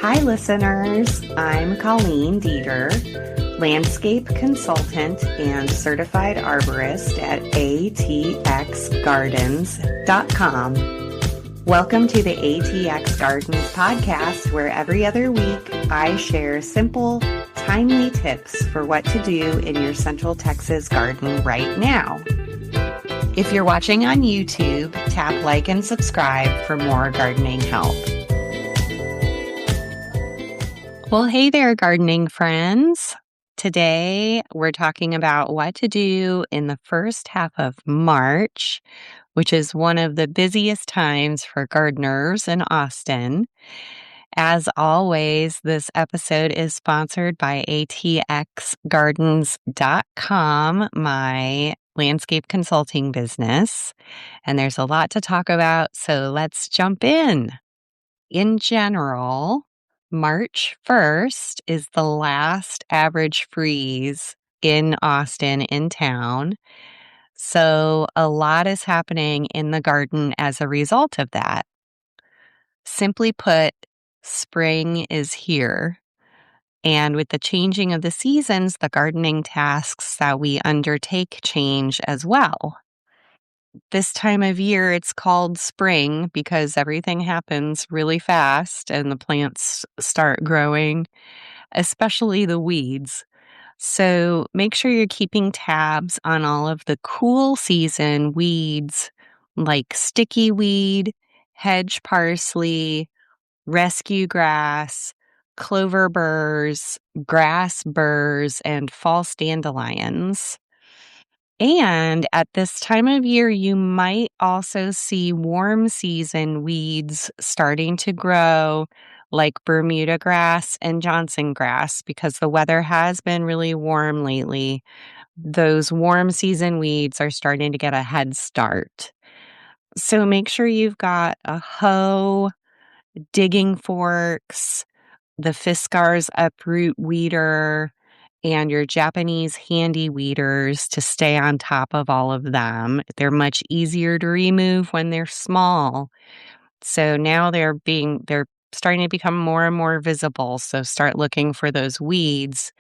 Hi, listeners. I'm Colleen Dieter, landscape consultant and certified arborist at ATXGardens.com. Welcome to the ATX Gardens Podcast, where every other week I share simple, timely tips for what to do in your Central Texas garden right now. If you're watching on YouTube, tap like and subscribe for more gardening help. Well, hey there, gardening friends. Today, we're talking about what to do in the first half of March, which is one of the busiest times for gardeners in Austin. As always, this episode is sponsored by ATXGardens.com, my landscape consulting business. And there's a lot to talk about, so let's jump in. In general, March 1st is the last average freeze in Austin, in town. So a lot is happening in the garden as a result of that. Simply put, spring is here. And with the changing of the seasons, the gardening tasks that we undertake change as well. This time of year, it's called spring because everything happens really fast and the plants start growing, especially the weeds. So make sure you're keeping tabs on all of the cool season weeds like sticky weed, hedge parsley, rescue grass, clover burrs, grass burrs, and false dandelions. And at this time of year, you might also see warm season weeds starting to grow, like Bermuda grass and Johnson grass, because the weather has been really warm lately. Those warm season weeds are starting to get a head start. So make sure you've got a hoe, digging forks, the Fiskars uproot weeder, and your Japanese handy weeders to stay on top of all of them. They're much easier to remove when they're small. So now they're starting to become more and more visible. So start looking for those weeds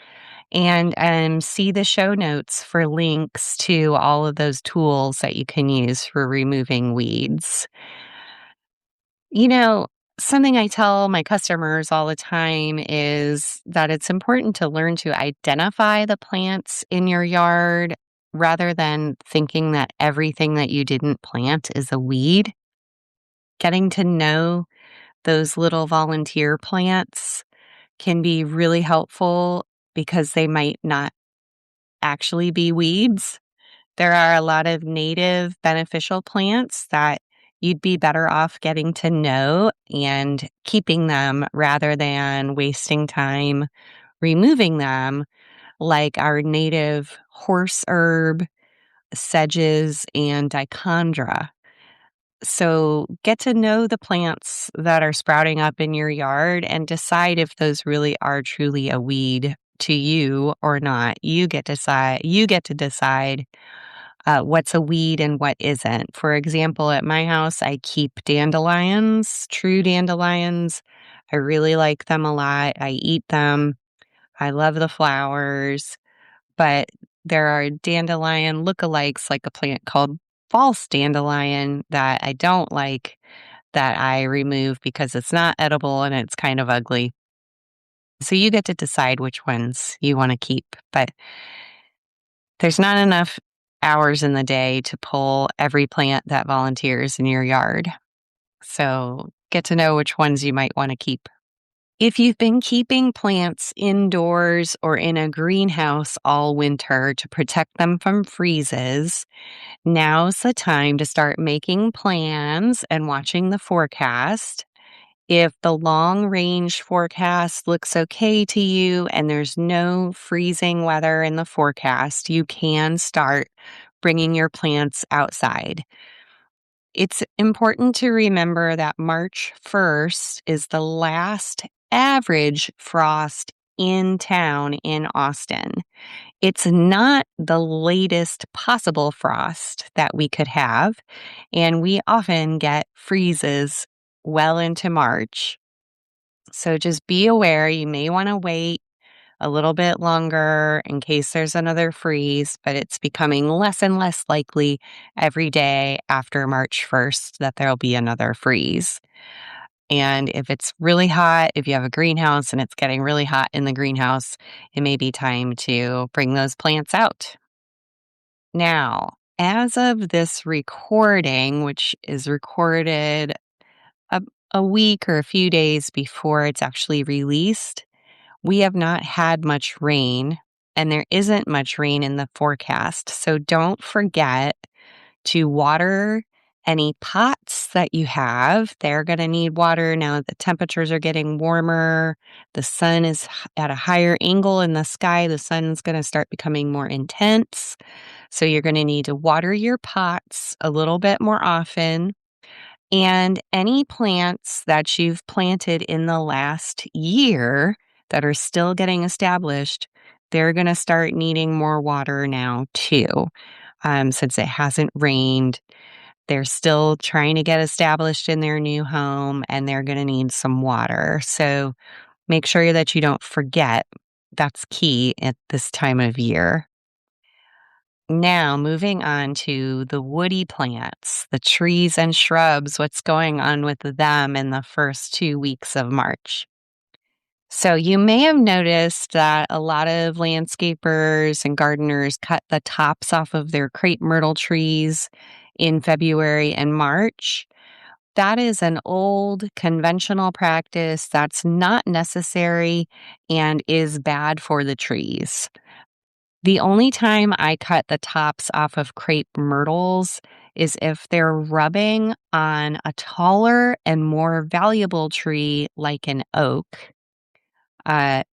and see the show notes for links to all of those tools that you can use for removing weeds. You know, something I tell my customers all the time is that it's important to learn to identify the plants in your yard rather than thinking that everything that you didn't plant is a weed. Getting to know those little volunteer plants can be really helpful because they might not actually be weeds. There are a lot of native beneficial plants that you'd be better off getting to know and keeping them rather than wasting time removing them, like our native horse herb, sedges, and dichondra. So get to know the plants that are sprouting up in your yard and decide if those really are truly a weed to you or not. You get to decide what's a weed and what isn't. For example, at my house, I keep dandelions, true dandelions. I really like them a lot. I eat them. I love the flowers, but there are dandelion lookalikes, like a plant called false dandelion that I don't like, that I remove because it's not edible and it's kind of ugly. So you get to decide which ones you want to keep, but there's not enough hours in the day to pull every plant that volunteers in your yard. So get to know which ones you might want to keep. If you've been keeping plants indoors or in a greenhouse all winter to protect them from freezes, now's the time to start making plans and watching the forecast. If the long-range forecast looks okay to you and there's no freezing weather in the forecast, you can start bringing your plants outside. It's important to remember that March 1st is the last average frost in town in Austin. It's not the latest possible frost that we could have, and we often get freezes well into March. So just be aware, you may want to wait a little bit longer in case there's another freeze, but it's becoming less and less likely every day after March 1st that there'll be another freeze. And if it's really hot, if you have a greenhouse and it's getting really hot in the greenhouse, it may be time to bring those plants out. Now, as of this recording, which is recorded a, a week or a few days before it's actually released, we have not had much rain, and there isn't much rain in the forecast. So don't forget to water any pots that you have. They're going to need water now that the temperatures are getting warmer. The sun is at a higher angle in the sky. The sun's going to start becoming more intense. So you're going to need to water your pots a little bit more often. And any plants that you've planted in the last year that are still getting established, they're going to start needing more water now too. Since it hasn't rained, they're still trying to get established in their new home and they're going to need some water. So make sure that you don't forget. That's key at this time of year. Now, moving on to the woody plants, the trees and shrubs, what's going on with them in the first 2 weeks of March? So, you may have noticed that a lot of landscapers and gardeners cut the tops off of their crepe myrtle trees in February and March. That is an old conventional practice that's not necessary and is bad for the trees. The only time I cut the tops off of crepe myrtles is if they're rubbing on a taller and more valuable tree like an oak. Uh,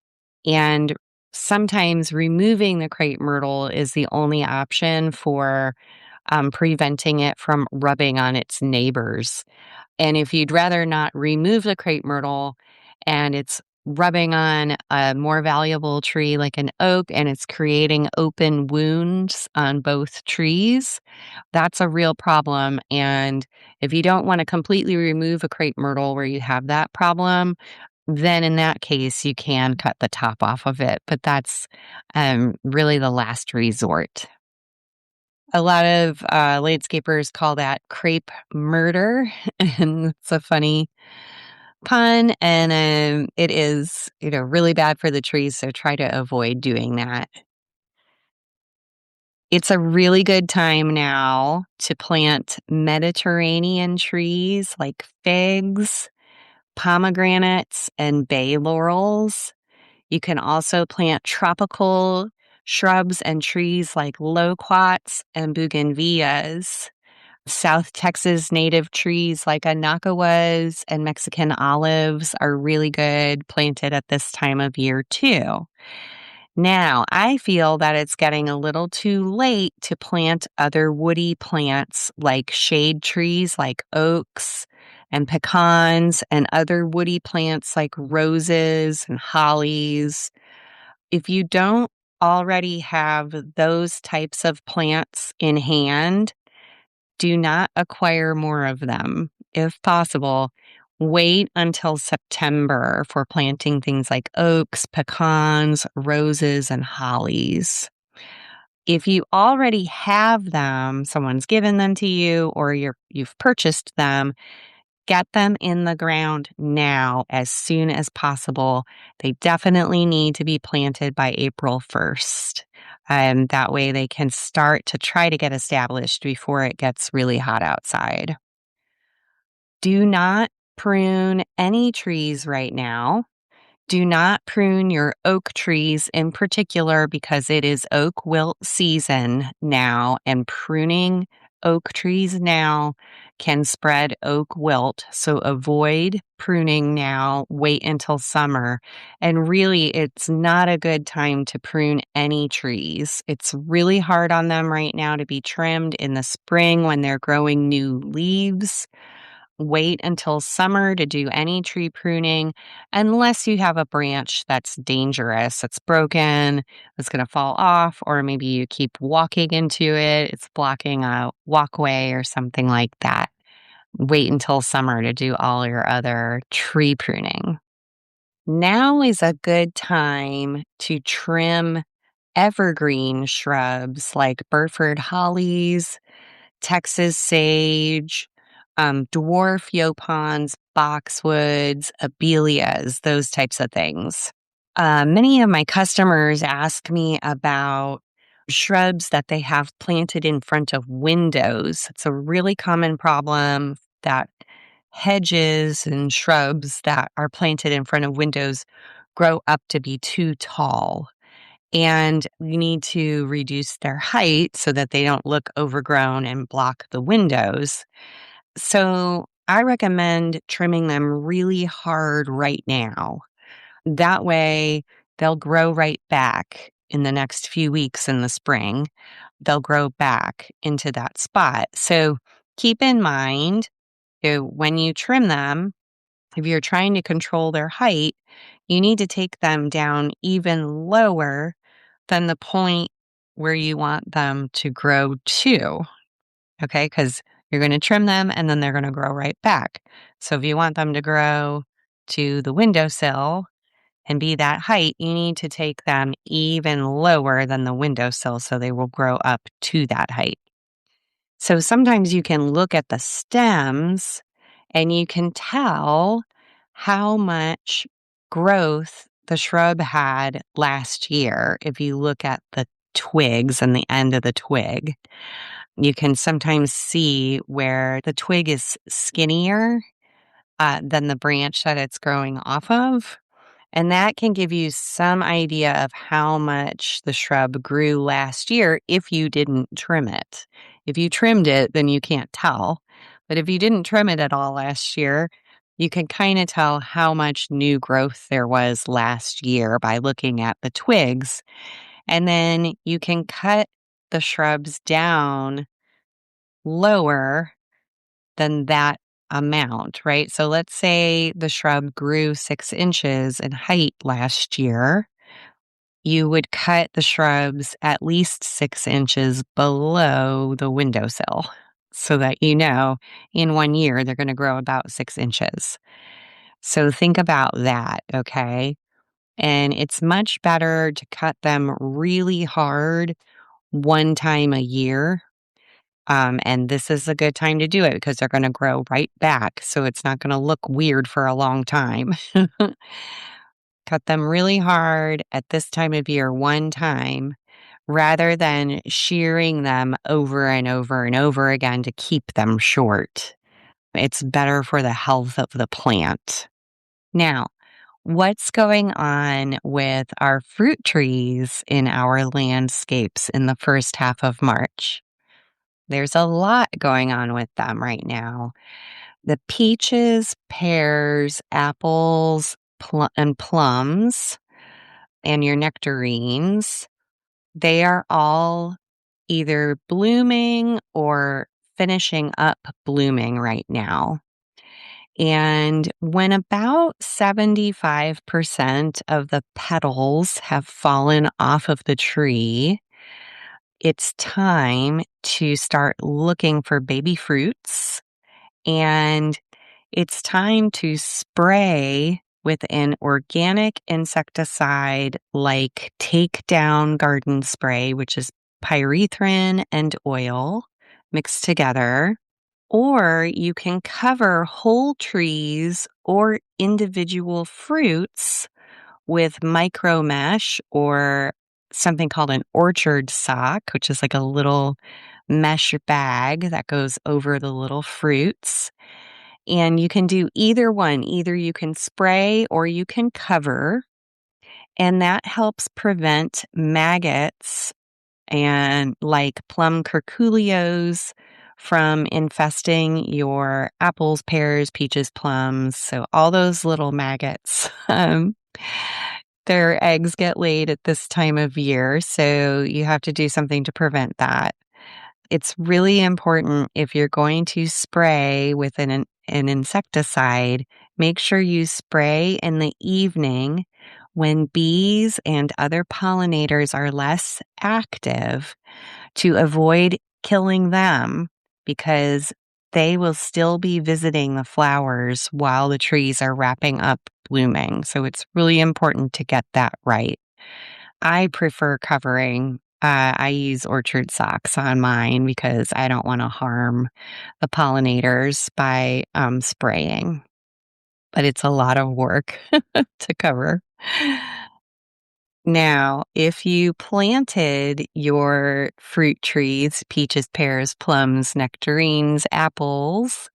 and sometimes removing the crepe myrtle is the only option for preventing it from rubbing on its neighbors. And if you'd rather not remove the crepe myrtle and it's rubbing on a more valuable tree like an oak and it's creating open wounds on both trees, that's a real problem. And if you don't want to completely remove a crepe myrtle where you have that problem, then in that case, you can cut the top off of it. But that's really the last resort. A lot of landscapers call that crepe murder, and it's a funny pun, and it is, really bad for the trees, so try to avoid doing that. It's a really good time now to plant Mediterranean trees like figs, pomegranates, and bay laurels. You can also plant tropical shrubs and trees like loquats and bougainvilleas. South Texas native trees like anacawas and Mexican olives are really good planted at this time of year too. Now, I feel that it's getting a little too late to plant other woody plants like shade trees like oaks and pecans and other woody plants like roses and hollies. If you don't already have those types of plants in hand, do not acquire more of them. If possible, wait until September for planting things like oaks, pecans, roses, and hollies. If you already have them, someone's given them to you, or you've purchased them, get them in the ground now as soon as possible. They definitely need to be planted by April 1st. That way they can start to try to get established before it gets really hot outside. Do not prune any trees right now. Do not prune your oak trees in particular because it is oak wilt season now, and pruning oak trees now can spread oak wilt. So avoid pruning now, wait until summer. And really, it's not a good time to prune any trees. It's really hard on them right now to be trimmed in the spring when they're growing new leaves. Wait until summer to do any tree pruning unless you have a branch that's dangerous, it's broken, it's going to fall off, or maybe you keep walking into it, it's blocking a walkway or something like that. Wait until summer to do all your other tree pruning. Now is a good time to trim evergreen shrubs like Burford hollies, Texas sage, dwarf yaupons, boxwoods, abelias, those types of things. Many of my customers ask me about shrubs that they have planted in front of windows. It's a really common problem that hedges and shrubs that are planted in front of windows grow up to be too tall. And you need to reduce their height so that they don't look overgrown and block the windows. So I recommend trimming them really hard right now. That way, they'll grow right back in the next few weeks in the spring. They'll grow back into that spot. So keep in mind when you trim them, if you're trying to control their height, you need to take them down even lower than the point where you want them to grow to. Okay, because you're going to trim them and then they're going to grow right back. So if you want them to grow to the windowsill and be that height, you need to take them even lower than the windowsill so they will grow up to that height. So sometimes you can look at the stems and you can tell how much growth the shrub had last year. If you look at the twigs and the end of the twig, you can sometimes see where the twig is skinnier than the branch that it's growing off of. And that can give you some idea of how much the shrub grew last year if you didn't trim it. If you trimmed it, then you can't tell. But if you didn't trim it at all last year, you can kind of tell how much new growth there was last year by looking at the twigs. And then you can cut the shrubs down lower than that amount, right? So let's say the shrub grew 6 inches in height last year. You would cut the shrubs at least 6 inches below the windowsill so that you know in 1 year they're going to grow about 6 inches. So think about that, okay? And it's much better to cut them really hard one time a year. And this is a good time to do it because they're going to grow right back. So it's not going to look weird for a long time. Cut them really hard at this time of year one time rather than shearing them over and over and over again to keep them short. It's better for the health of the plant. Now, what's going on with our fruit trees in our landscapes in the first half of March? There's a lot going on with them right now. The peaches, pears, apples, and plums, and your nectarines, they are all either blooming or finishing up blooming right now. And when about 75% of the petals have fallen off of the tree, it's time to start looking for baby fruits, and it's time to spray with an organic insecticide like Takedown Garden Spray, which is pyrethrin and oil mixed together. Or you can cover whole trees or individual fruits with micro mesh or something called an orchard sock, which is like a little mesh bag that goes over the little fruits. And you can do either one. Either you can spray or you can cover. And that helps prevent maggots and like plum curculios from infesting your apples, pears, peaches, plums. So all those little maggots. Their eggs get laid at this time of year, so you have to do something to prevent that. It's really important if you're going to spray with an insecticide, make sure you spray in the evening when bees and other pollinators are less active to avoid killing them, because they will still be visiting the flowers while the trees are wrapping up blooming. So it's really important to get that right. I prefer covering. I use orchard socks on mine because I don't want to harm the pollinators by spraying, but it's a lot of work to cover. Now, if you planted your fruit trees, peaches, pears, plums, nectarines, apples,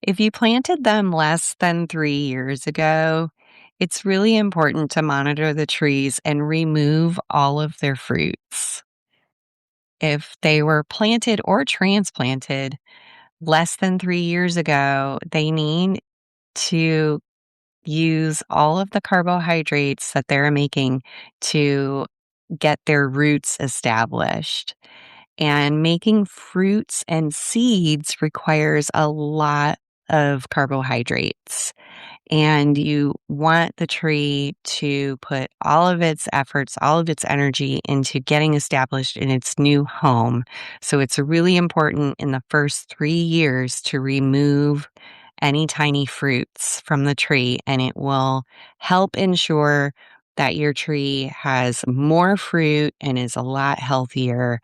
if you planted them less than 3 years ago, it's really important to monitor the trees and remove all of their fruits. If they were planted or transplanted less than 3 years ago, they need to use all of the carbohydrates that they're making to get their roots established. And making fruits and seeds requires a lot of carbohydrates. And you want the tree to put all of its efforts, all of its energy into getting established in its new home. So it's really important in the first 3 years to remove any tiny fruits from the tree, and it will help ensure that your tree has more fruit and is a lot healthier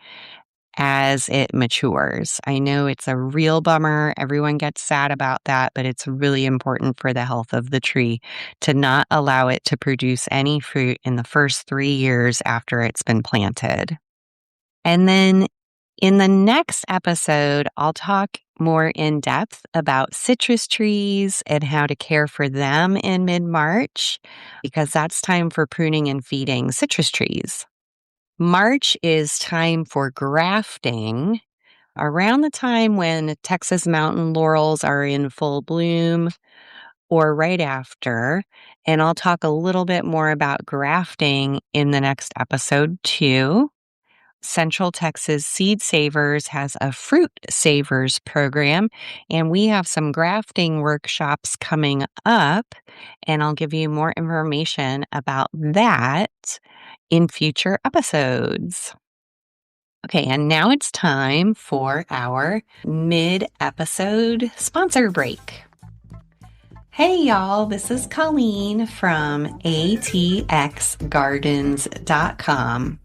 as it matures. I know it's a real bummer. Everyone gets sad about that, but it's really important for the health of the tree to not allow it to produce any fruit in the first 3 years after it's been planted. And then in the next episode, I'll talk more in depth about citrus trees and how to care for them in mid-March, because that's time for pruning and feeding citrus trees. March is time for grafting, around the time when Texas mountain laurels are in full bloom or right after. And I'll talk a little bit more about grafting in the next episode too. Central Texas Seed Savers has a Fruit Savers program, and we have some grafting workshops coming up, and I'll give you more information about that in future episodes. Okay, and now it's time for our mid-episode sponsor break. Hey y'all, this is Colleen from ATXGardens.com.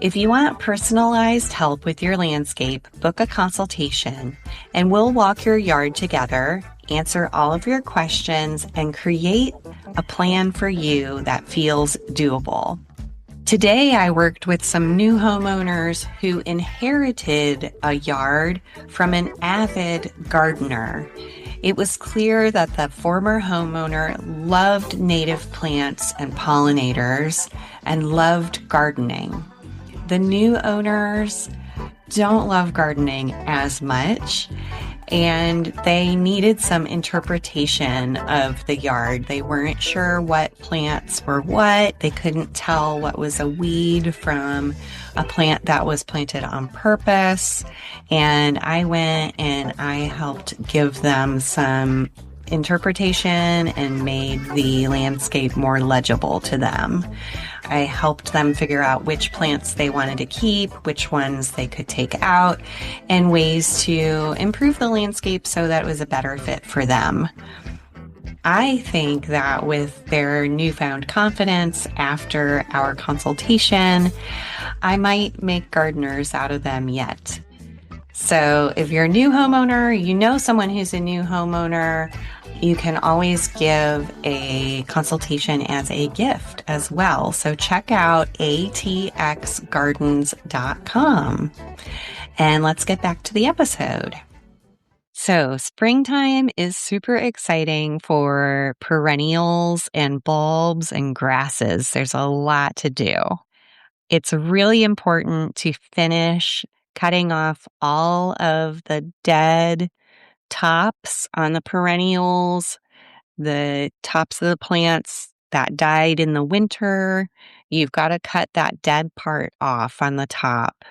If you want personalized help with your landscape, book a consultation and we'll walk your yard together, answer all of your questions, and create a plan for you that feels doable. Today, I worked with some new homeowners who inherited a yard from an avid gardener. It was clear that the former homeowner loved native plants and pollinators and loved gardening. The new owners don't love gardening as much, and they needed some interpretation of the yard. They weren't sure what plants were what. They couldn't tell what was a weed from a plant that was planted on purpose. And I went and I helped give them some interpretation and made the landscape more legible to them. I helped them figure out which plants they wanted to keep, which ones they could take out, and ways to improve the landscape so that it was a better fit for them. I think that with their newfound confidence after our consultation, I might make gardeners out of them yet. So if you're a new homeowner, you know someone who's a new homeowner, you can always give a consultation as a gift as well. So check out ATXGardens.com. And let's get back to the episode. So springtime is super exciting for perennials and bulbs and grasses. There's a lot to do. It's really important to finish cutting off all of the dead tops on the perennials, the tops of the plants that died in the winter. You've got to cut that dead part off on the top.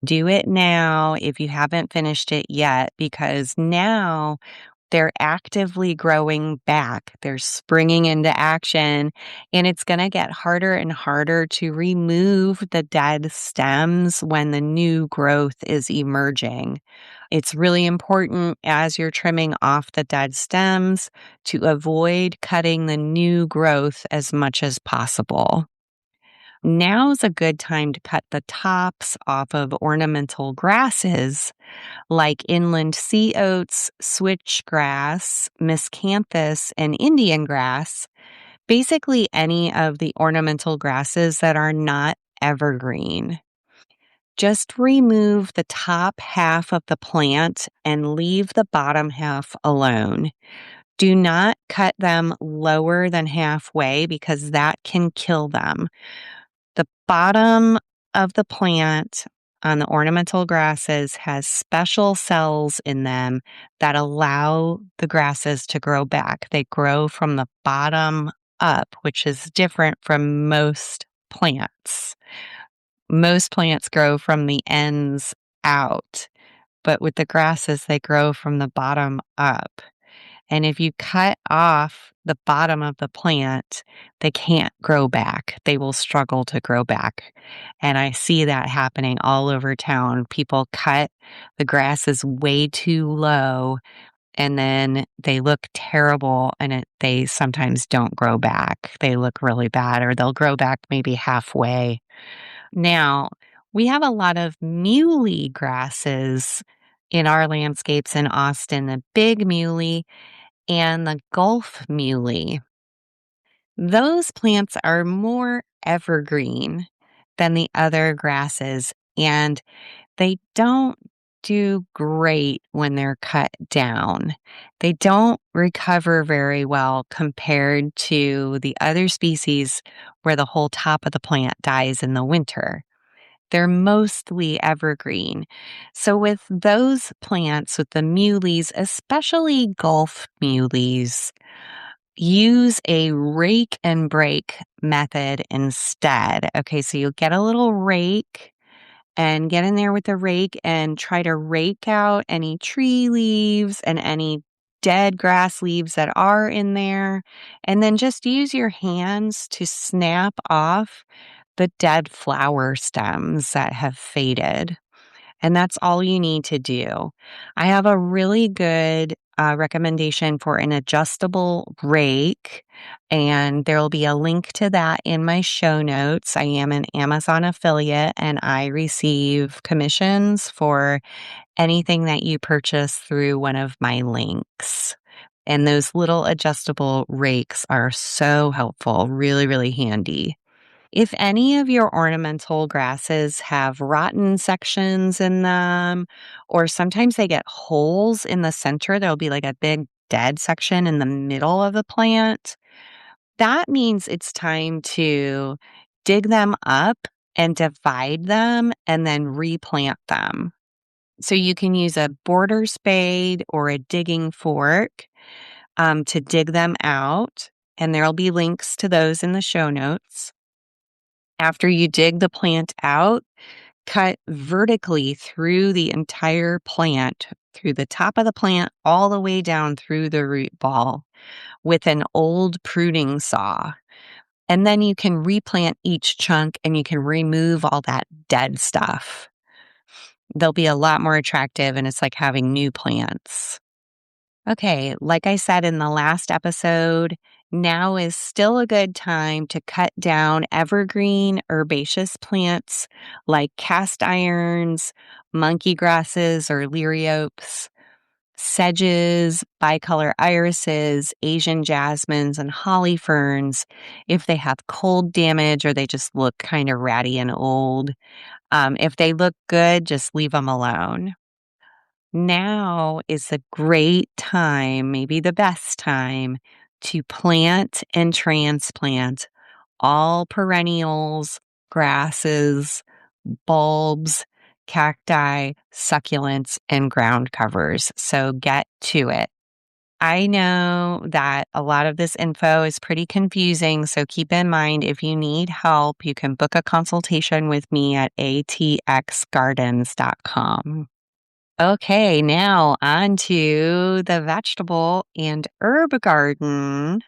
Do it now if you haven't finished it yet, because now they're actively growing back. They're springing into action, and it's going to get harder and harder to remove the dead stems when the new growth is emerging. It's really important as you're trimming off the dead stems to avoid cutting the new growth as much as possible. Now's a good time to cut the tops off of ornamental grasses like inland sea oats, switchgrass, miscanthus, and Indian grass. Basically, any of the ornamental grasses that are not evergreen. Just remove the top half of the plant and leave the bottom half alone. Do not cut them lower than halfway because that can kill them. The bottom of the plant on the ornamental grasses has special cells in them that allow the grasses to grow back. They grow from the bottom up, which is different from most plants. Most plants grow from the ends out, but with the grasses, they grow from the bottom up. And if you cut off the bottom of the plant, they can't grow back. They will struggle to grow back. And I see that happening all over town. People cut the grasses way too low, and then they look terrible, and they sometimes don't grow back. They look really bad, or they'll grow back maybe halfway. Now, we have a lot of muley grasses in our landscapes in Austin, the big muley and the Gulf muley. Those plants are more evergreen than the other grasses, and they don't do great when they're cut down. They don't recover very well compared to the other species where the whole top of the plant dies in the winter. They're mostly evergreen. So with those plants, with the muleys, especially Gulf muleys, use a rake and break method instead. Okay, so you'll get a little rake and get in there with the rake and try to rake out any tree leaves and any dead grass leaves that are in there. And then just use your hands to snap off the dead flower stems that have faded. And that's all you need to do. I have a really good recommendation for an adjustable rake, and there will be a link to that in my show notes. I am an Amazon affiliate, and I receive commissions for anything that you purchase through one of my links. And those little adjustable rakes are so helpful, really, really handy. If any of your ornamental grasses have rotten sections in them, or sometimes they get holes in the center, there'll be like a big dead section in the middle of the plant, that means it's time to dig them up and divide them and then replant them. So you can use a border spade or a digging fork to dig them out, and there'll be links to those in the show notes. After you dig the plant out, cut vertically through the entire plant, through the top of the plant, all the way down through the root ball with an old pruning saw. And then you can replant each chunk and you can remove all that dead stuff. They'll be a lot more attractive, and it's like having new plants. Okay, like I said in the last episode, now is still a good time to cut down evergreen herbaceous plants like cast irons, monkey grasses or liriopes, sedges, bicolor irises, Asian jasmines, and holly ferns if they have cold damage or they just look kind of ratty and old. If they look good, just leave them alone. Now is a great time, maybe the best time, to plant and transplant all perennials, grasses, bulbs, cacti, succulents, and ground covers. So get to it. I know that a lot of this info is pretty confusing, so keep in mind if you need help, you can book a consultation with me at ATXGardens.com. Okay, now on to the vegetable and herb garden.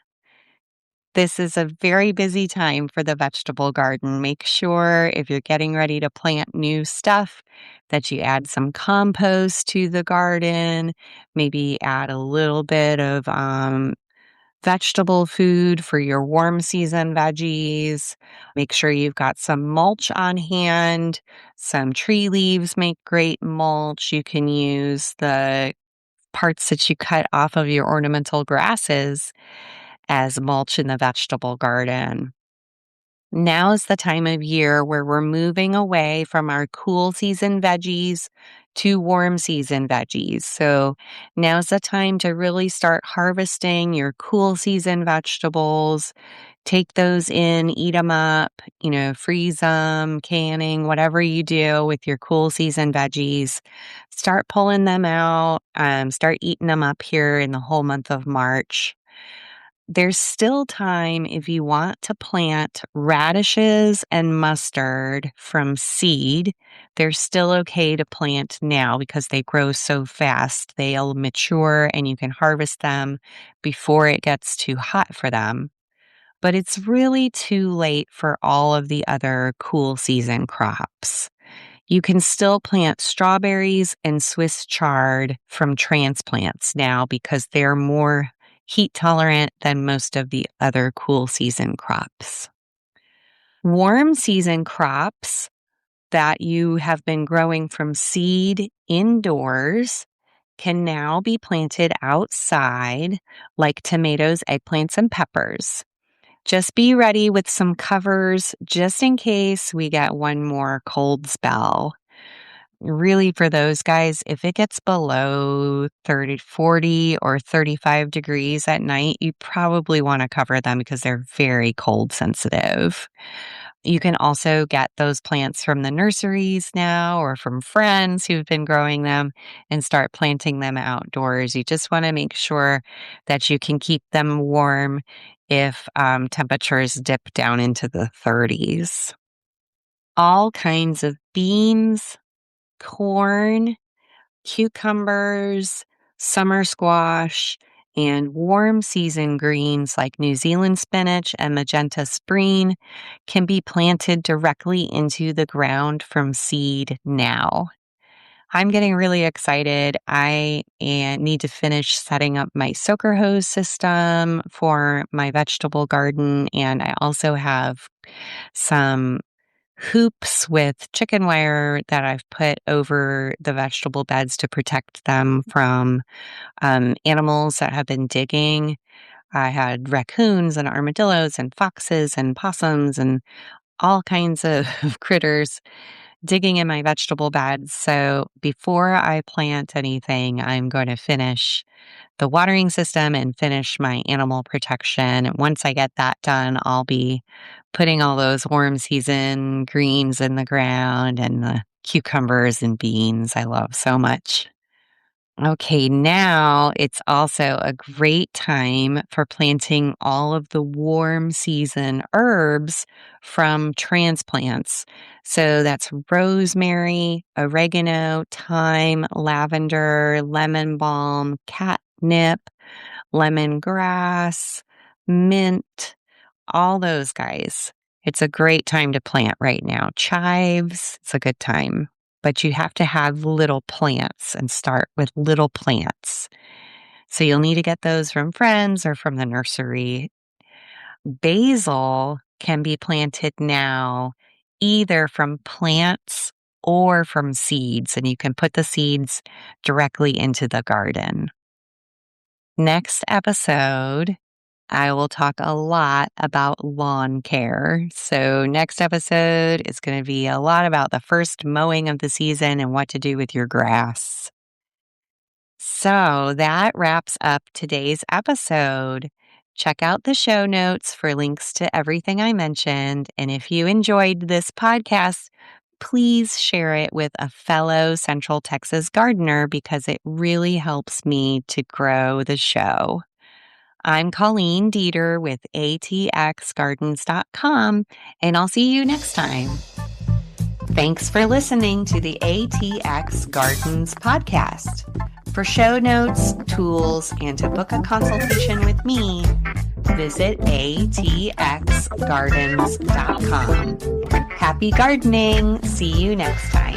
This is a very busy time for the vegetable garden. Make sure if you're getting ready to plant new stuff that you add some compost to the garden, maybe add a little bit of vegetable food for your warm season veggies. Make sure you've got some mulch on hand. Some tree leaves make great mulch. You can use the parts that you cut off of your ornamental grasses as mulch in the vegetable garden. Now is the time of year where we're moving away from our cool season veggies to warm season veggies. So now's the time to really start harvesting your cool season vegetables. Take those in, eat them up, freeze them, canning, whatever you do with your cool season veggies. Start pulling them out, start eating them up here in the whole month of March. There's still time if you want to plant radishes and mustard from seed. They're still okay to plant now because they grow so fast. They'll mature and you can harvest them before it gets too hot for them. But it's really too late for all of the other cool season crops. You can still plant strawberries and Swiss chard from transplants now because they're more heat tolerant than most of the other cool season crops. Warm season crops that you have been growing from seed indoors can now be planted outside, like tomatoes, eggplants, and peppers. Just be ready with some covers just in case we get one more cold spell. Really, for those guys, if it gets below 30, 40, or 35 degrees at night, you probably want to cover them because they're very cold sensitive. You can also get those plants from the nurseries now or from friends who've been growing them and start planting them outdoors. You just want to make sure that you can keep them warm if temperatures dip down into the 30s. All kinds of beans, corn, cucumbers, summer squash, and warm season greens like New Zealand spinach and magenta spreen can be planted directly into the ground from seed now. I'm getting really excited. I need to finish setting up my soaker hose system for my vegetable garden, and I also have some hoops with chicken wire that I've put over the vegetable beds to protect them from animals that have been digging. I had raccoons and armadillos and foxes and possums and all kinds of critters digging in my vegetable beds. So before I plant anything, I'm going to finish the watering system and finish my animal protection. And once I get that done, I'll be putting all those warm season greens in the ground and the cucumbers and beans I love so much. Okay, now it's also a great time for planting all of the warm season herbs from transplants. So that's rosemary, oregano, thyme, lavender, lemon balm, catnip, lemongrass, mint, all those guys. It's a great time to plant right now. Chives, it's a good time. But you have to have little plants and start with little plants. So you'll need to get those from friends or from the nursery. Basil can be planted now either from plants or from seeds, and you can put the seeds directly into the garden. Next episode, I will talk a lot about lawn care. So next episode is going to be a lot about the first mowing of the season and what to do with your grass. So that wraps up today's episode. Check out the show notes for links to everything I mentioned. And if you enjoyed this podcast, please share it with a fellow Central Texas gardener because it really helps me to grow the show. I'm Colleen Dieter with ATXGardens.com, and I'll see you next time. Thanks for listening to the ATX Gardens Podcast. For show notes, tools, and to book a consultation with me, visit ATXGardens.com. Happy gardening! See you next time.